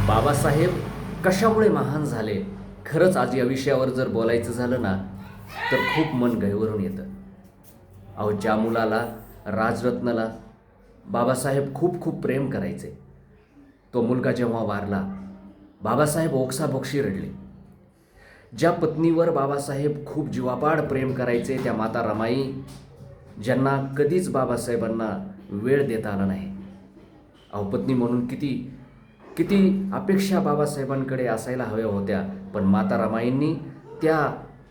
बाबासाहेब कशामुळे महान झाले, खरंच आज या विषयावर जर बोलायचं झालं ना तर खूप मन गहिवरून येतं. अहो, ज्या मुलाला, राजरत्नला बाबासाहेब खूप खूप प्रेम करायचे, तो मुलगा जेव्हा वारला, बाबासाहेब ओक्साबोक्शी रडले. ज्या पत्नीवर बाबासाहेब खूप जीवापाड प्रेम करायचे, त्या माता रमाई, ज्यांना कधीच बाबासाहेबांना वेळ देता आला नाही. अहो, पत्नी म्हणून किती किती अपेक्षा बाबासाहेबांकडे असायला हव्या होत्या, पण माता रमाईंनी त्या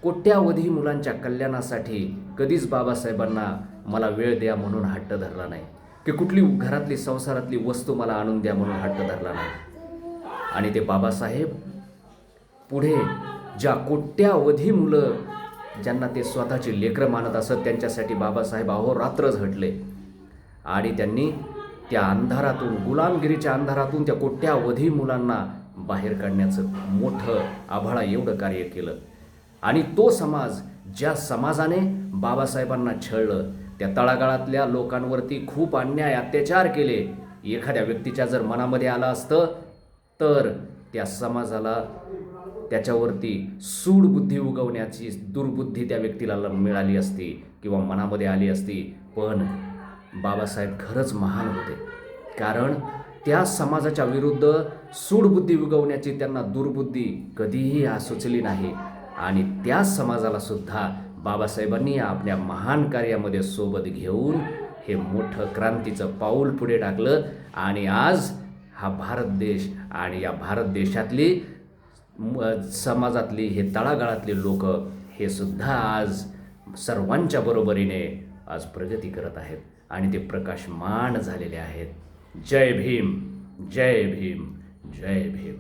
कोट्यावधी मुलांच्या कल्याणासाठी कधीच बाबासाहेबांना मला वेळ द्या म्हणून हट्ट धरला नाही, की कुठली घरातली संसारातली वस्तू मला आणून द्या म्हणून हट्ट धरला नाही. आणि ते बाबासाहेब पुढे ज्या कोट्यावधी मुलं ज्यांना ते स्वतःची लेकरं मानत असत, त्यांच्यासाठी बाबासाहेब अहोरात्र झटले आणि त्यांनी त्या अंधारातून, गुलामगिरीच्या अंधारातून त्या कोट्यावधी मुलांना बाहेर काढण्याचं मोठं आभाळा एवढं कार्य केलं. आणि तो समाज, ज्या समाजाने बाबासाहेबांना छळलं, त्या तळागाळातल्या लोकांवरती खूप अन्याय अत्याचार केले, एखाद्या व्यक्तीच्या जर मनामध्ये आलं असतं तर त्या समाजाला त्याच्यावरती सूडबुद्धी उगवण्याची दुर्बुद्धी त्या व्यक्तीला मिळाली असती किंवा मनामध्ये आली असती. पण बाबासाहेब खरंच महान होते, कारण त्या समाजाच्या विरुद्ध सूडबुद्धी उगवण्याची त्यांना दुर्बुद्धी कधीही सुचली नाही. आणि त्या समाजाला सुद्धा बाबासाहेबांनी आपल्या महान कार्यामध्ये सोबत घेऊन हे मोठं क्रांतीचं पाऊल पुढे टाकलं. आणि आज हा भारत देश आणि या भारत देशातली समाजातली हे तळागाळातले लोक हे सुद्धा आज सर्वांच्या बरोबरीने आज प्रगती करत आहेत आणि ते प्रकाशमान झालेले आहेत. जय भीम, जय भीम, जय भीम.